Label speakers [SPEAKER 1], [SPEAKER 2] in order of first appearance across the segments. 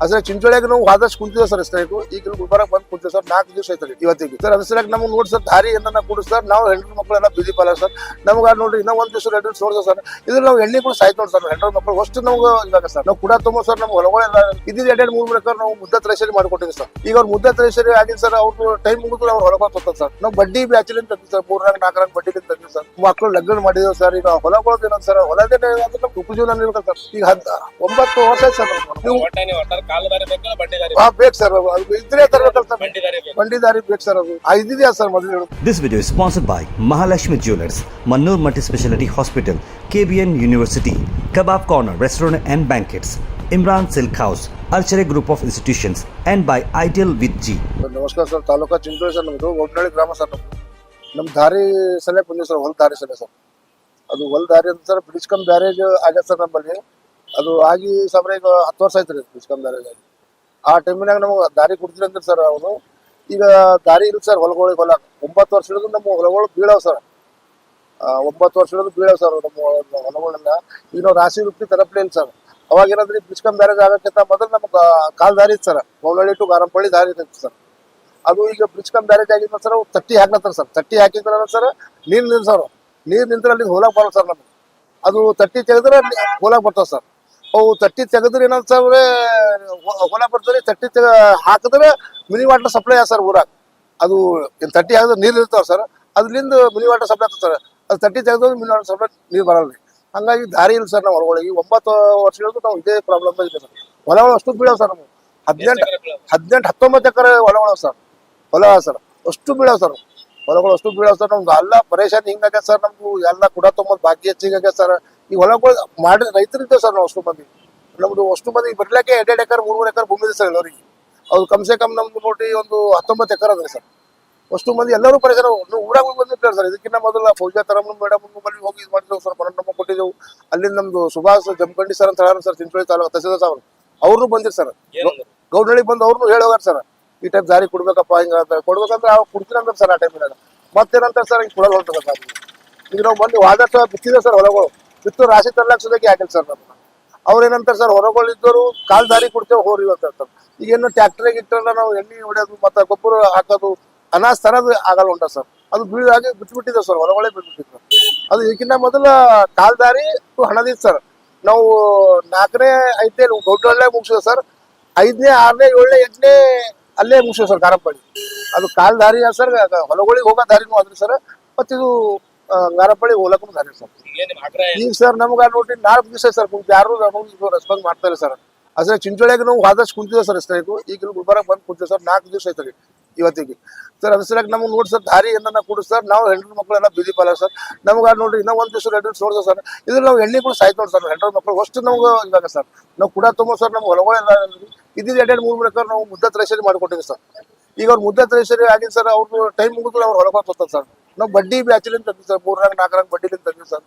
[SPEAKER 1] ಅದ್ರ ಚಿಂಚೋಳಿಯಾಗ ನಾವು ಆದಷ್ಟು ಕುಂತಿದ್ದೇವೆ ಸರ್ ಸ್ಟ್ರೈಕ್. ಈಗ ಗುಲ್ಬರ್ಗ ಬಂದು ಕುಂತೀವಿ ಸರ್, 4 ದಿವಸ ಆಯ್ತು ಇವತ್ತಿಗೆ ಸರ್. ಅದ್ರ ಸಲಕ್ಕೆ ನಮ್ಗೆ ನೋಡಿ ಸರ್, ದಾರಿ ಏನ ಕೊಡು ಸರ್. ನಾವು ಹೆಣ್ಣು ಮಕ್ಕಳೆಲ್ಲ ಬೀದಿ ಪಾಲ ಸರ್. ನಮ್ಗೆ ನೋಡ್ರಿ ಇನ್ನೂ 1 ದಿವಸ 2 ದಿವಸ ನೋಡ್ದೆ ಸರ್. ಇದ್ರ ನಾವು ಎಣ್ಣೆಗಳು ಸಾಯ್ತು ನೋಡಿ ಸರ್. ಹೆಣ್ಣು ಮಕ್ಕಳು ಅಷ್ಟು ನಮ್ಗೆ ಇವಾಗ ಸರ್ ನಾವು ಕೂಡ ತುಂಬ ಸರ್. ನಮ್ಗೆ ಹೊಲಗಳೆಲ್ಲ ಇದ್ದಿದ್ದು 2-3 ಬೇಕಾದ್ರೆ ನಾವು ಮುದ್ದೆ ರೇಷನ್ ಮಾಡಿಕೊಟ್ಟಿದ್ವಿ ಸರ್. ಈಗ ಅವ್ರು ಮುದ್ದೆ ರೇಷನ್ ಆಗಿಲ್ಲ ಸರ್. ಅವ್ರು ಟೈಮ್ ಮುಗಿದ್ರು ಅವ್ರು ಹೊಲಗಳು ತೊಂತಾರೆ ಸರ್. ನಾವು ಬಡ್ಡಿ ಬ್ಯಾಚಿಲಿಂದ ತಂದಿವಿ ಸರ್. 3-4 ಬಡ್ಡಿಲಿಂದ ತಂದಿವಿ ಸರ್. ಮಕ್ಕಳು ಲಗ್ನ ಮಾಡಿದೇವು ಸರ್. ಈಗ ಹೊಲಗಳದ್ದು ಏನಂತ ಸರ್, ಹೊಲದೇನೆ ಅಂದ್ರೆ ನಮ್ಗೆ ಉಪಜೀವನ ನಿಲ್ಬೇಕು ಸರ್. ಈಗ 9 ವರ್ಷ ಆಯ್ತು ಸರ್. ಬೇಕು ಸರ್, ಅದು ಇದ್ರೆ ತರಬೇಕಲ್ಲ ಸರ್. ಬಂಡಿದಾರಿ ಬೇಕು ಸರ್. ಅದು ಇದ್ದಿದೆಯಾ ಸರ್ ಮೊದಲು.
[SPEAKER 2] This video is sponsored by Mahalakshmi Jewelers, Mannur Multi-Speciality Hospital, KBN University, Kebab Corner Restaurant and Banquets, Imran Silk House, Archery Group of Institutions, and by Ideal with G.
[SPEAKER 1] ನಮಸ್ಕಾರ sir. Taluka Chincholi sir. ನಮ್ಮದು ಒಗ್ನಳ್ಳಿ ಗ್ರಾಮ sir. ನಮ್ಮ ದಾರಿ ಸಲಹೆ ಬಂದಿವಿ sir. ಹೊಲ ದಾರಿ ಸಲಹೆ ಸರ್. ಅದು ಹೊಲ ದಾರಿ ಅಂತ ಸರ್. ಬ್ರಿಡ್ಜ್ಕಮ್ ಬ್ಯಾರೇಜ್ ಆಗ್ಯದ ಸರ್ ನಮ್ಮಲ್ಲಿ. ಅದು ಆಗಿ ಸಬ್ರ ಈಗ 10 ವರ್ಷ ಆಯ್ತು ರೀ ಬ್ರಿಡ್ಜ್ಕಮ್ ಬ್ಯಾರೇಜ್ ಆಗಿ. ಆ ಟೈಮಿನಾಗ ನಮ್ಗೆ ದಾರಿ ಕೊಡ್ತೀರಿ ಅಂದ್ರೆ ಸರ್ ಅವನು. ಈಗ ದಾರಿ ಇಲ್ಲ ಸರ್ ಹೊಲಗಳಿಗೆ. ಹೊಲ 9 ವರ್ಷ ಹಿಡಿದು ನಮ್ಮ ಹೊಲಗಳು ಬೀಳಾವ್ ಸರ್. 9 ವರ್ಷ ಹಿಡಿದು ಬೀಳಾವ್ ಸರ್ ನಮ್ಮ ಹೊಲಗಳೆಲ್ಲ. ಈಗ ನಾವು ರಾಶಿ ವೃತ್ತಿ ತರಪ್ಲೇ ಇಲ್ಲ ಸರ್. ಅವಾಗ ಏನಾದ್ರಿ ಬ್ರಿಡ್ಜ್ಕಮ್ ಬ್ಯಾರೇಜ್ ಆಗಕ್ಕಿಂತ ಮೊದಲು ನಮ್ಗೆ ಕಾಲ್ ದಾರಿ ಇತ್ತು ಸರ್. ಮೌಲಳ್ಳಿ ಟು ಗಾರಂಪಳ್ಳಿ ದಾರಿ ಇತ್ತು ಸರ್. ಅದು ಈಗ ಬ್ರಿಡ್ಜ್ಕಮ್ ಬ್ಯಾರೇಜ್ ಆಗಿದ್ದ ಸರ್. ತಟ್ಟಿ ಹಾಕ್ಲತ್ತಾರ ಸರ್. ತಟ್ಟಿ ಹಾಕಿದ್ರ ಸರ್ ನೀರು ನಿಲ್ಸೋರು. ನೀರು ನಿಂತ್ರೆ ಅಲ್ಲಿ ಹೋಲಕ್ ಬರೋದು ಸರ್ ನಮ್ಗೆ. ಅದು ತಟ್ಟಿ ತೆಗೆದ್ರೆ ಹೋಲಕ್ ಬರ್ತಾವ ಸರ್. ಅವು ತಟ್ಟಿ ತೆಗೆದ್ರೆ ಏನಂತ ಸರ್ ಹೊಲ ಬರ್ತಾರೆ. ತಟ್ಟಿ ಹಾಕಿದ್ರೆ ಮಿನಿ ವಾಟರ್ ಸಪ್ಲೈ ಆ ಸರ್ ಊರಾಗ. ಅದು ತಟ್ಟಿ ಹಾಕಿದ್ರೆ ನೀರು ಇರ್ತಾವ ಸರ್. ಅದ್ರಿಂದ ಮಿನಿ ವಾಟರ್ ಸಪ್ಲೈ ಆಗ್ತದೆ ಸರ್. ಅದು ತಟ್ಟಿ ತೆಗೆದ್ರೆ ಮಿನಿ ವಾಟರ್ ಸಪ್ಲೈ ನೀರು ಬರಲ್ಲ. ಹಂಗಾಗಿ ದಾರಿ ಇಲ್ಲ ಸರ್. ನಾವು ಹೊಲಗಳಿಗೆ 9 ವರ್ಷಗಳಿಗೂ ನಾವು ಇದೇ ಪ್ರಾಬ್ಲಮ್ ಇದೆ ಸರ್. ಹೊಲಗಳು ಅಷ್ಟು ಬೀಳಾವ ಸರ್. ನಮ್ಗೆ 18-19 ಎಕರೆ ಹೊಲಗಳು ಸರ್. ಹೊಲ ಸರ್ ಅಷ್ಟು ಬೀಳಾವ ಸರ್. ಹೊಲಗಳು ಅಷ್ಟು ಬೀಳಾವ ಸರ್. ನಮ್ದು ಎಲ್ಲ ಪರೇಶಾನಿ ಹಿಂಗಾಗ್ಯದ ಸರ್. ನಮ್ದು ಎಲ್ಲ ಕೂಡ ತೊಂಬತ್ತು ಬಾಕಿ ಹೆಚ್ಚಿಗಾಗ್ಯದ ಸರ್. ಈ ಹೊಲಗಳು ಮಾಡಿ ರೈತರಿದ್ದೇವೆ ಸರ್ ನಾವು ಅಷ್ಟು ಮಂದಿ. ನಮ್ದು ಅಷ್ಟು ಮಂದಿ ಬರ್ಲಿಕ್ಕೆ 2 ಎಕರೆ 3 ಎಕರೆ ಭೂಮಿ ಇದೆ ಸರ್ ಎಲ್ಲರಿಗೆ. ಅವ್ರು ಕಮ್ಸೆ ಕಮ್ ನಮ್ದು ನೋಡಿ ಒಂದು 19 ಎಕರೆ ಅದ್ರಿ ಸರ್. ಅಷ್ಟು ಮಂದಿ ಎಲ್ಲರೂ ಪರಿಸರ ಊರಾಗ ಬಂದಿರ್ತಾರೆ ಸರ್. ಇದಕ್ಕಿಂತ ಮೊದಲ ಪೂಜಾ ತರಮ್ಮ ಮೇಡಮ್ ಬಳಿ ಹೋಗಿ ಇದು ಮಾಡಿದೆವು ಸರ್. ನಮ್ಮ ಕೊಟ್ಟಿದ್ದೆವು. ಅಲ್ಲಿ ನಮ್ದು ಸುಭಾಷ್ ಜಮಖಂಡಿ ಸರ್ ಅಂತ ಹೇಳಾರ ಸರ್. ಚಿಂಚೋಳಿ ತಾಲೂಕು ತಹಸೀಲ್ದಾರ್ ಸಾಹೇಬ್ರು ಅವ್ರು ಬಂದಿರ್ ಸರ್. ಗೌಡಳ್ಳಿಗೆ ಬಂದು ಅವ್ರನ್ನು ಹೇಳೋಗಾರ ಸರ್. ಈ ಟೈಪ್ ದಾರಿ ಕೊಡ್ಬೇಕಪ್ಪ ಹಿಂಗ ಅಂತ ಕೊಡ್ಬೇಕಂದ್ರೆ ಅವ್ರು ಕೊಡ್ತೀನಿ ಅಂತಾರೆ ಸರ್. ಆ ಟೈಮಿನಾಗ ಮತ್ತೇನಂತಾರೆ ಸರ್, ಹಿಂಗೆ ಕೊಡೋದು ಹೊರಟದ ಸರ್. ಈಗ ನಾವು ಬಂದು ವಾದರ್ಸ ಬಿತ್ತಿದೆ ಸರ್. ಹೊಲಗಳು ಬಿತ್ತು ರಾಶಿ ತರ್ಲಾಕ್ಸೋದಕ್ಕೆ ಆಗಿಲ್ಲ ಸರ್ ನಮ್ಗೆ. ಅವ್ರು ಏನಂತಾರೆ ಸರ್, ಹೊರಗಳು ಇದ್ದವರು ಕಾಲ್ ದಾರಿ ಕೊಡ್ತೇವೆ ಹೋರಿ ಅಂತ ಹೇಳ್ತಾರೆ. ಈಗೇನು ಟ್ಯಾಕ್ಟ್ರಿಗೆ ಇಟ್ಟಲ್ಲ ನಾವು ಎಣ್ಣೆ ಹೊಡೆಯೋದು ಮತ್ತೆ ಗೊಬ್ಬರ ಹಾಕೋದು ಅನಾಜ್ ತರೋದು ಆಗಲ್ಲ ಉಂಟ ಸರ್. ಅದು ಬೀಳಾಗಿ ಬಿಟ್ಬಿಟ್ಟಿದ್ದೇವೆ ಸರ್. ಹೊಲಗಳೇ ಬಿಟ್ಬಿಟ್ಟಿದ್ರು. ಅದು ಇದಕ್ಕಿಂತ ಮೊದಲ ಕಾಲ್ ದಾರಿ ಹಣದಿತ್ತು ಸರ್. ನಾವು 4ನೇ 5ನೇ ದೊಡ್ಡಲ್ಲೇ ಮುಗಿಸಿದೆ ಸರ್. 5ನೇ 6ನೇ 7ನೇ 8ನೇ ಅಲ್ಲೇ ಮುಗಿಸಿದೆ ಸರ್ ಗಾರಂಪಳ್ಳಿ. ಅದು ಕಾಲ್ ದಾರಿ ಸರ್. ಹೊಲಗಳಿಗೆ ಹೋಗೋ ದಾರಿನೂ ಅದ್ರಿ ಸರ್. ಮತ್ತಿದು ಗಾರಂಪಳ್ಳಿ ಹೋಲಕ್ಕೂ ದಾರಿ ಸರ್. ಈಗ ಸರ್ ನಮ್ಗೆ ನೋಡ್ರಿ 4 ದಿವಸ ಸರ್ ಕುಂತು ಯಾರು ನಮಗೆ ರೆಸ್ಪಾನ್ಸ್ ಮಾಡ್ತಾರೆ ಸರ್. ಅದ್ರ ಚಿಂಚೋಳಿಯಾಗ ನಾವು ಆದಷ್ಟು ಕುಂತಿದ್ದೇವೆ ಸರ್ ಸ್ಟ್ರೈಕ್. ಈಗ ಗುಲ್ಬರ್ಗ ಬಂದು ಕುಂತೀವಿ ಸರ್. 4 ದಿವಸ ಆಯ್ತು ಇವತ್ತಿಗೆ ಸರ್. ಅದ್ರ ಸಲಕ್ಕೆ ನಮ್ಗೆ ನೋಡಿ ಸರ್, ದಾರಿ ಏನ ಕೊಡು ಸರ್. ನಾವು ಹೆಣ್ಣು ಮಕ್ಕಳೆಲ್ಲ ಬೀದಿ ಪಾಲ ಸರ್. ನಮ್ಗೆ ನೋಡ್ರಿ ಇನ್ನೂ 1 ದಿವಸ 2 ದಿವಸ ನೋಡ್ದೆ ಸರ್. ಇದ್ರ ನಾವು ಎಣ್ಣೆಗಳು ಸಾಯ್ತು ನೋಡಿ ಸರ್. ಹೆಣ್ಣು ಮಕ್ಕಳು ಅಷ್ಟು ನಮ್ಗೆ ಇವಾಗ ಸರ್. ನಾವು ಕೂಡ ತುಂಬ ಸರ್. ನಮ್ಮ ಹೊಲಗಳೆಲ್ಲ ಇದ್ದಿದ್ದು 2-3 ಬೇಕಾದ್ರೆ ನಾವು ಮುದ್ದೆ ರೇಷನ್ ಮಾಡಿಕೊಟ್ಟಿದ್ವಿ ಸರ್. ಈಗ ಅವ್ರು ಮುದ್ದೆ ರೇಷನ್ ಆಗಿಲ್ಲ ಸರ್. ಅವ್ರು ಟೈಮ್ ಮುಗಿದ್ರು ಅವ್ರು ಹೊಲಗಳು ತೊಂತಾರೆ ಸರ್. ನಾವು ಬಡ್ಡಿ ಬ್ಯಾಚಿಲಿಂದ ತಂದಿವಿ ಸರ್. 3-4 ಬಡ್ಡಿಲಿಂದ ತಂದಿವಿ ಸರ್.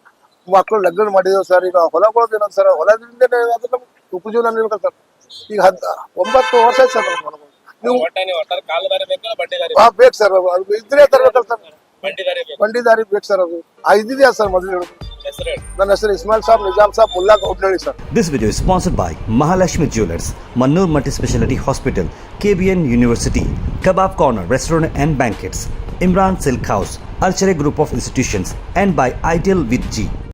[SPEAKER 1] ಮಕ್ಕಳು ಲಗ್ನ ಮಾಡಿದೇವು ಸರ್. ಈಗ ಹೊಲಗಳದ್ದು ಏನಂತ ಸರ್, ಹೊಲದಿಂದನೇ ಅದು ನಮ್ಗೆ ಉಪಜೀವನ ನಿಲ್ಬೇಕು ಸರ್. ಈಗ 9 ವರ್ಷ ಆಯ್ತು ಸರ್. ನೀವು ಬೇಕು ಸರ್. ಅದು ಇದ್ರೆ ತರಬೇಕಲ್ಲ ಸರ್. ಬಂಡಿದಾರಿ ಬೇಕು ಸರ್. ಅದು ಇದ್ದಿದೆಯಾ ಸರ್ ಮೊದಲು. ನನ್ನ ಹೆಸರು Ismail Sab Nizam Sab Mulla Gaudnalli sir.
[SPEAKER 2] This video is sponsored by Mahalakshmi Jewelers, Mannur Multi-Speciality Hospital, KBN University, Kebab Corner Restaurant and Banquets, Imran Silk House, Archery Group of Institutions, and by Ideal with G.